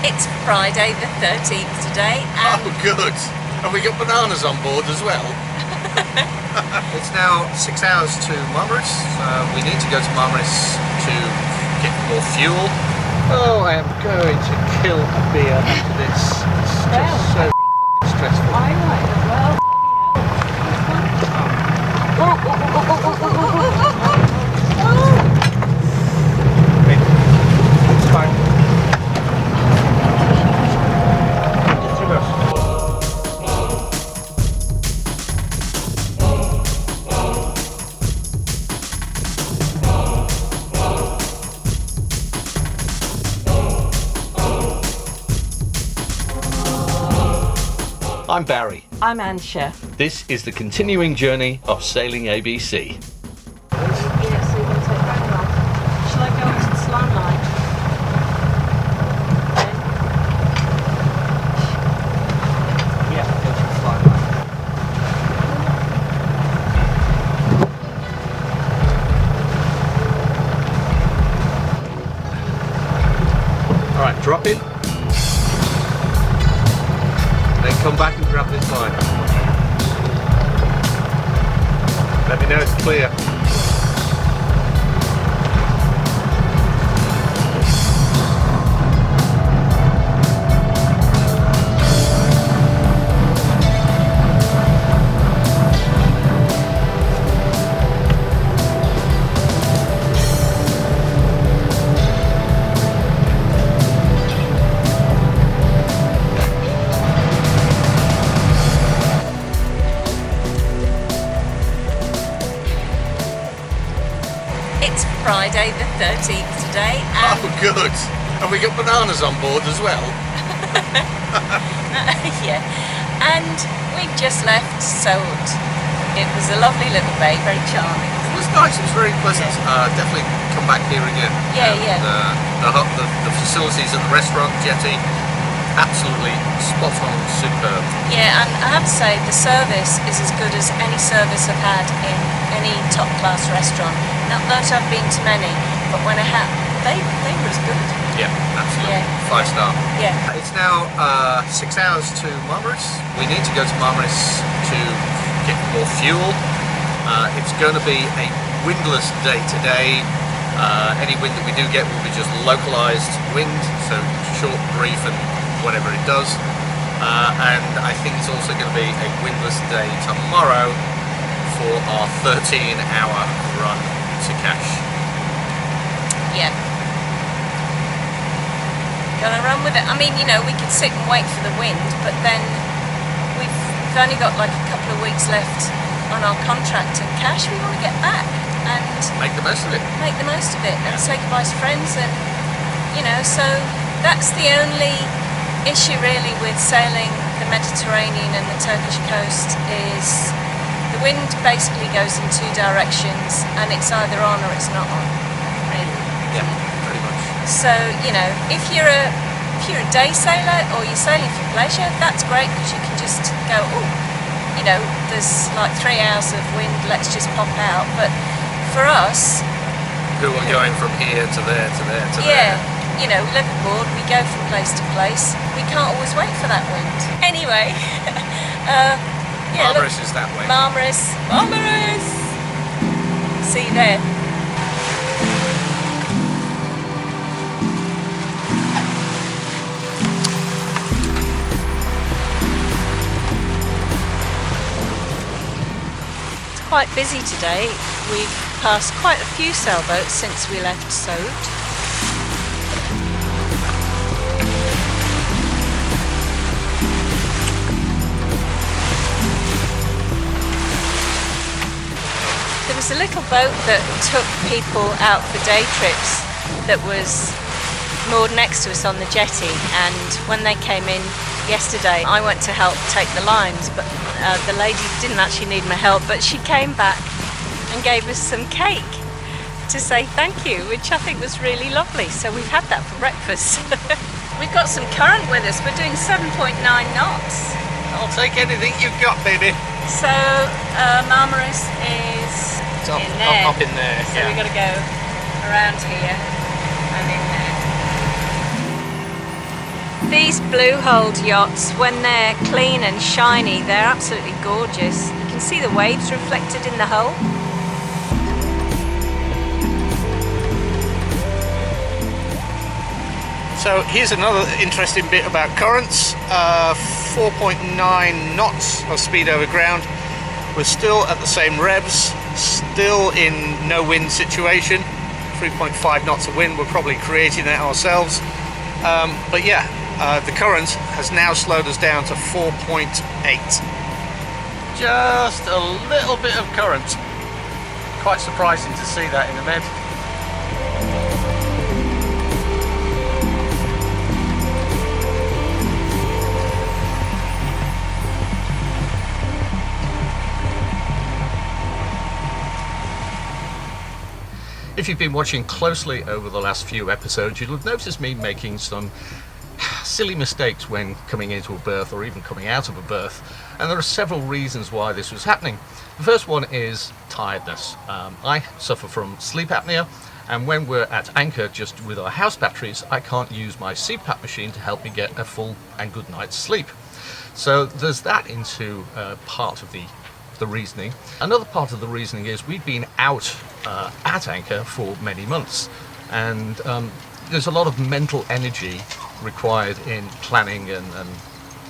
It's Friday the 13th today, and oh good! And we got bananas on board as well. It's now 6 hours to Marmaris. We need to go to Marmaris to get more fuel. Oh, I am going to kill a beer after this. It's just so stressful. I might as well. It's fine. I'm Barry. I'm Ansha. This is the continuing journey of Sailing ABC. Yeah, so you're going to take that line. Shall I go into the slant line? Yeah, go to the fly line. Alright, drop it. Then come back and grab this line. Let me know it's clear. It's Friday the 13th today, and Oh good! And we got bananas on board as well. yeah, and we've just left Salt. It was a lovely little bay, very charming. It was nice, it was very pleasant. Definitely come back here again. Yeah, And, yeah. The facilities at the restaurant, jetty, absolutely spot on, superb. Yeah, and I have to say the service is as good as any service I've had in any top class restaurant. Not that I've been to many, but when I have, they were as good. Yeah, absolutely. Yeah. 5-star. Yeah. It's now 6 hours to Marmaris. We need to go to Marmaris to get more fuel. It's going to be a windless day today. Any wind that we do get will be just localized wind, so short, brief, and whatever it does. And I think it's also going to be a windless day tomorrow for our 13-hour run to Cash. Yeah. Gonna run with it. I mean, you know, we could sit and wait for the wind, but then we've only got like a couple of weeks left on our contract and Cash. We want to get back and Make the most of it. make the most of it and say goodbye to friends, and you know, so that's the only issue really with sailing the Mediterranean and the Turkish coast is the wind basically goes in two directions, and it's either on or it's not on, really. Yeah, pretty much. So you know, if you're a day sailor or you're sailing for pleasure, that's great because you can just go, oh, you know, there's like 3 hours of wind, let's just pop out. But for us, Who are going from here to there to there to yeah, there. you know, we live aboard, we go from place to place. We can't always wait for that wind. Anyway, yeah, Marmaris is that way. Marmaris. See you there. It's quite busy today. We've passed quite a few sailboats since we left Sout. There was a little boat that took people out for day trips that was moored next to us on the jetty, and when they came in yesterday I went to help take the lines, but the lady didn't actually need my help, but she came back and gave us some cake to say thank you, which I think was really lovely. So we've had that for breakfast. We've got some current with us. We're doing 7.9 knots. I'll take anything you've got, baby. So Marmaris is in there. Up in there. So yeah. we've got to go around here and in there. These blue-hulled yachts, when they're clean and shiny, they're absolutely gorgeous. You can see the waves reflected in the hull. So here's another interesting bit about currents. 4.9 knots of speed over ground. We're still at the same revs, still in no wind situation. 3.5 knots of wind, we're probably creating that ourselves. But yeah, the current has now slowed us down to 4.8. Just a little bit of current. Quite surprising to see that in the Med. If you've been watching closely over the last few episodes, you'll have noticed me making some silly mistakes when coming into a berth or even coming out of a berth, and there are several reasons why this was happening. The first one is tiredness. I suffer from sleep apnea, and when we're at anchor just with our house batteries, I can't use my CPAP machine to help me get a full and good night's sleep. So there's that into part of the reasoning. Another part of the reasoning is we've been out at anchor for many months, and there's a lot of mental energy required in planning and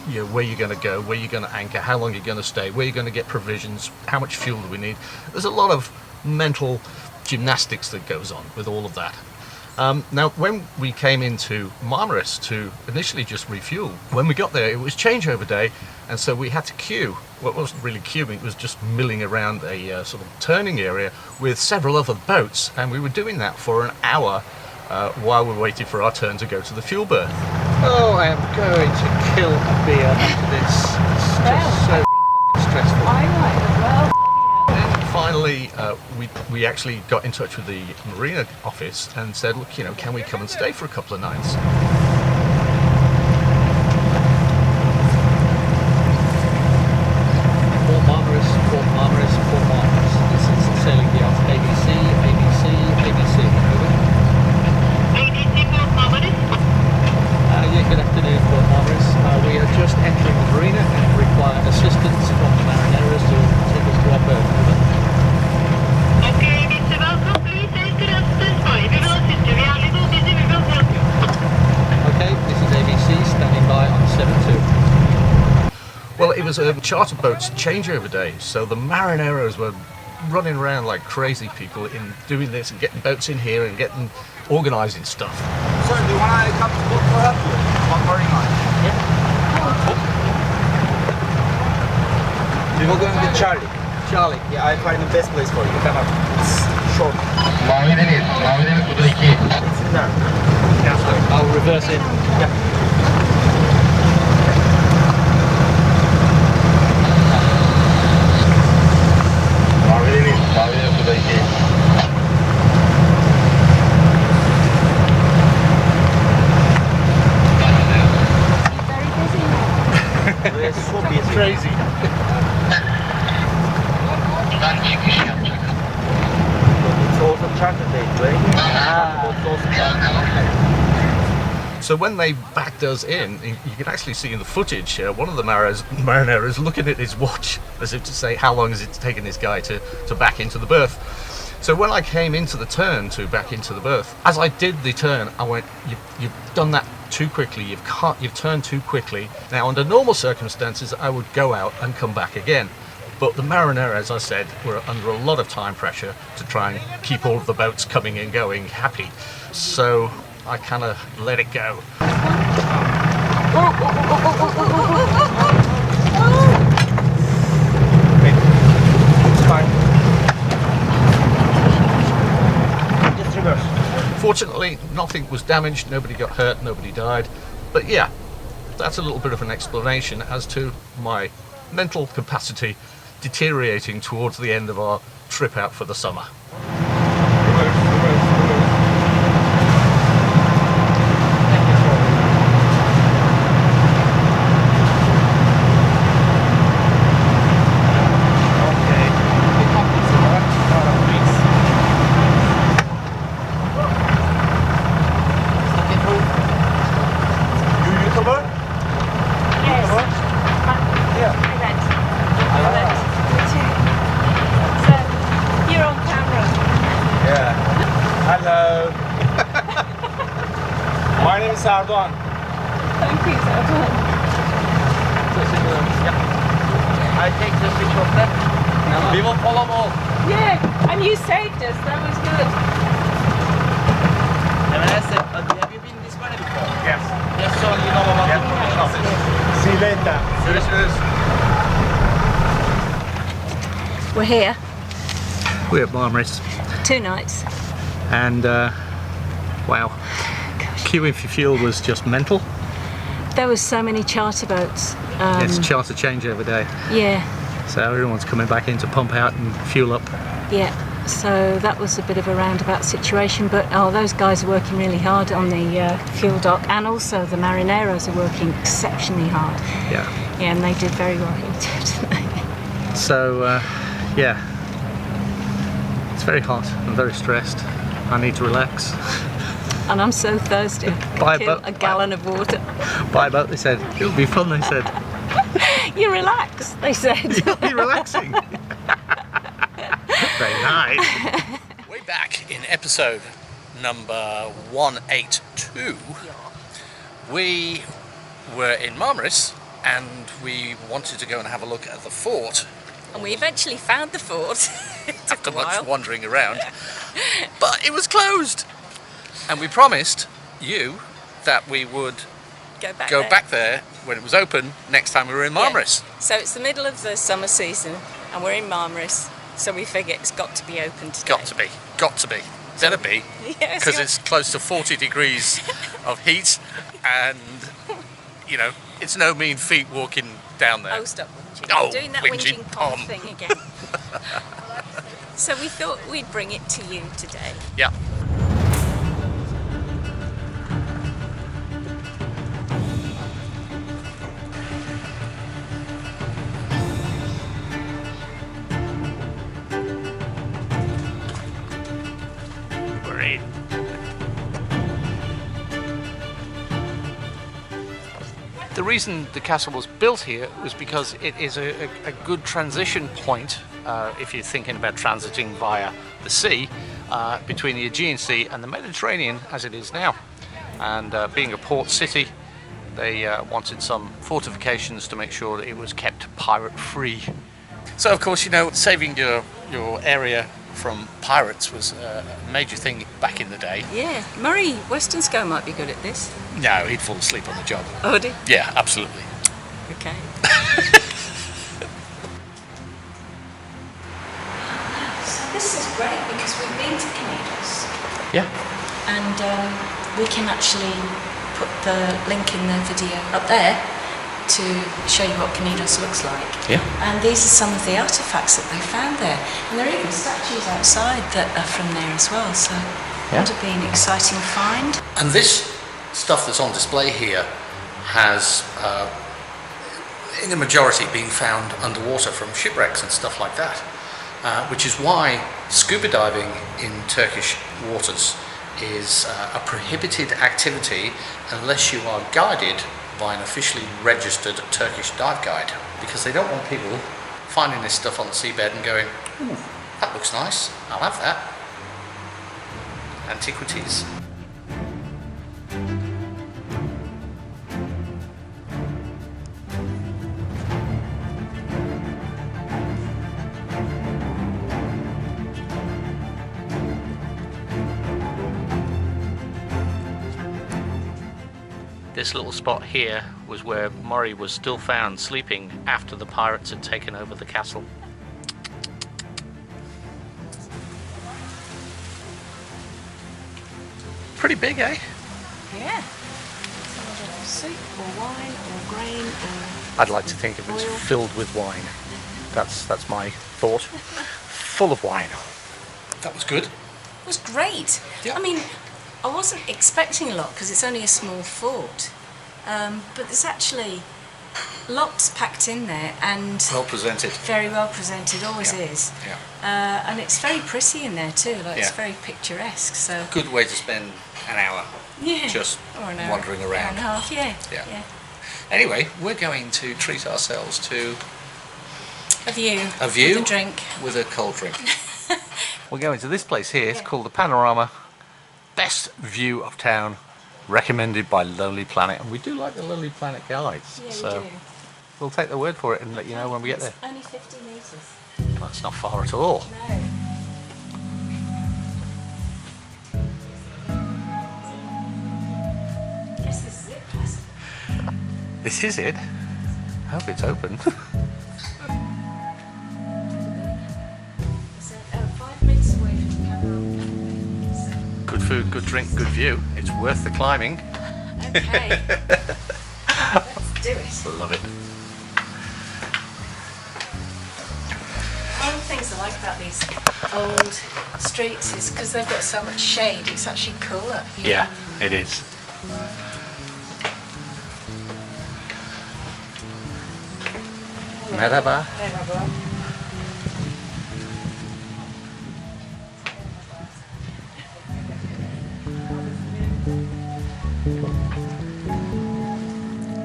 you know, where you're going to go, where you're going to anchor, how long you're going to stay, where you're going to get provisions, how much fuel do we need. There's a lot of mental gymnastics that goes on with all of that. Now, when we came into Marmaris to initially just refuel, when we got there it was changeover day, and so we had to queue. Well, it wasn't really queuing, it was just milling around a sort of turning area with several other boats, and we were doing that for an hour while we waited for our turn to go to the fuel berth. Oh, I am going to kill a beer after this. It's just so stressful. I might as well. Finally, we actually got in touch with the marina office and said, look, you know, can we come and stay for a couple of nights? Port Marmaris, Port Marmaris, Port Marmaris. This is the sailing yacht ABC, ABC, ABC. Over. ABC Port Marmaris. Yeah, good afternoon, Port Marmaris. We are just entering the marina and require assistance from the Marmaris to take us to our berth. Over. Okay, Mr. Welcome, please enter and stand by. We will assist you. We are little busy, we will help you. Okay, this is ABC standing by on 7-2. Well, it was a charter boat's changeover day, so the marineros were running around like crazy people in doing this and getting boats in here and getting organising stuff. Sorry, do you want to come to boat for help you? One morning on. Yeah. We will go and get Charlie. Charlie. Yeah, I find the best place for you. Come on. It's short. Mavi Deniz, bu da 2. It's in there. Yeah, I'll reverse in. Yeah. Mavi Deniz, bu da 2. We're so busy. Crazy. Buradan çıkış yapacak. It's also charter day, right? It's also charter. So when they backed us in, you can actually see in the footage one of the marineros looking at his watch as if to say, how long has it taken this guy to back into the berth? So when I came into the turn to back into the berth, as I did the turn, I went, you've done that too quickly, you've turned too quickly. Now, under normal circumstances, I would go out and come back again. But the marinero, as I said, were under a lot of time pressure to try and keep all of the boats coming and going happy. So I kind of let it go. It's fine. Just reverse. Fortunately, nothing was damaged, nobody got hurt, nobody died. But yeah, that's a little bit of an explanation as to my mental capacity deteriorating towards the end of our trip out for the summer. YouTuber? you, so I don't. I take the picture of that. We will follow all. Yeah, and you saved us. That was good. And I said, have you been this way before? Yes. Yes, so you know about the office. See you later. We're here. We're at Marmaris, 2 nights. and wow, queuing for fuel was just mental. There was so many charter boats. It's charter change every day, Yeah, so everyone's coming back in to pump out and fuel up. yeah. So that was a bit of a roundabout situation, but those guys are working really hard on the fuel dock, and also the marineros are working exceptionally hard. Yeah. Yeah, and they did very well here too, didn't they? So yeah, it's very hot. I'm very stressed. I need to relax. And I'm so thirsty. I Buy a could kill boat. a gallon of water. Buy a boat, they said. It'll be fun, they said. You relax, they said. You'll be relaxing. Very nice. Way back in episode number 182, we were in Marmaris and we wanted to go and have a look at the fort. And we eventually found the fort. It took After a much while. wandering around, but it was closed. And we promised you that we would Go back there when it was open next time we were in Marmaris. Yeah. So it's the middle of the summer season and we're in Marmaris, so we figure it's got to be open today. Got to be. Better be, Yes, because yeah. it's close to 40 degrees of heat, and you know it's no mean feat walking down there. Oh, stop whinging. Oh, You're doing that whinging whinging Tom. Tom thing again. So we thought we'd bring it to you today. Yeah. We're in. The reason the castle was built here was because it is a good transition point if you're thinking about transiting via the sea between the Aegean Sea and the Mediterranean as it is now. And being a port city, they wanted some fortifications to make sure that it was kept pirate free. So of course, you know, saving your area from pirates was a major thing back in the day. Yeah, Murray Westonsco might be good at this. No, he'd fall asleep on the job. Oh, did? Yeah, absolutely. Okay. So this is great because we've been to Canidos Yeah. and we can actually put the link in the video up there to show you what Canidos looks like. Yeah. And these are some of the artefacts that they found there. And there are even statues outside that are from there as well, so Yeah. that would be an exciting find. And this stuff that's on display here has, in the majority, been found underwater from shipwrecks and stuff like that, which is why scuba diving in Turkish waters is a prohibited activity unless you are guided by an officially registered Turkish dive guide, because they don't want people finding this stuff on the seabed and going, ooh, that looks nice, I'll have that. Antiquities. This little spot here was where Murray was still found sleeping after the pirates had taken over the castle. Pretty big, eh? Yeah. Some of it soup or wine or grain or... I'd like to think it was Oil. filled with wine. That's my thought. Full of wine. That was good. It was great. Yeah. I mean, I wasn't expecting a lot because it's only a small fort, but there's actually lots packed in there and Well presented. very well presented, always Yeah. is. Yeah. And it's very pretty in there too, like it's Yeah. very picturesque. So Good way to spend an hour yeah, just or an hour, wandering hour around. and a half, yeah. Yeah. Anyway, we're going to treat ourselves to A view. a view With a drink. with a cold drink. We're going to this place here. It's called the Panorama. Best view of town recommended by Lonely Planet, and we do like the Lonely Planet guides. Yeah, So we do. we'll take their word for it and let you know when we get there. Only 50 metres. That's not far at all. No. Guess this is it, Chris. This is it. I hope it's open. So, 5 metres away from the camera. Good food, good drink, good view. It's worth the climbing. Okay. Let's do it. Love it. One of the things I like about these old streets is because they've got so much shade, it's actually cooler. Yeah, it is. Merhaba. Merhaba.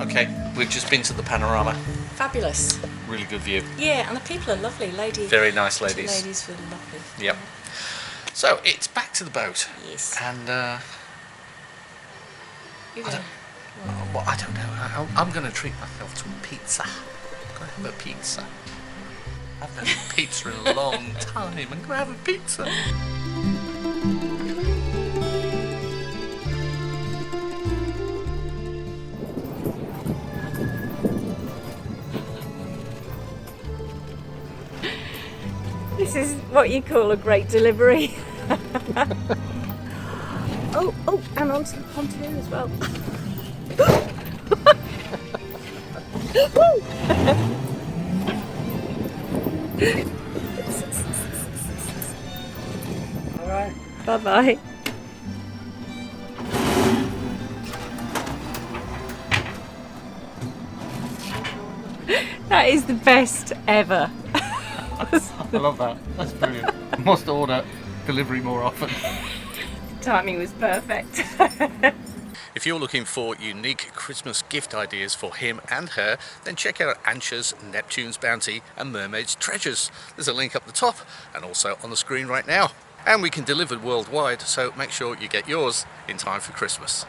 Okay, we've just been to the panorama. Fabulous. Really good view. Yeah, and the people are lovely, ladies. Very nice ladies. Ladies were lovely. Yep. So it's back to the boat. Yes. And You I know, well, I don't know. I'm going to treat myself to a pizza. I'm going to have a pizza. I haven't had a pizza in a long time. I'm going to have a pizza. this is what you call a great delivery. oh, and onto the pontoon as well. All right. Bye-bye. That is the best ever. I love that. That's brilliant. Must order delivery more often. Timing was perfect. If you're looking for unique Christmas gift ideas for him and her, then check out Ancha's, Neptune's Bounty and Mermaid's Treasures. There's a link up the top and also on the screen right now. And we can deliver worldwide, so make sure you get yours in time for Christmas.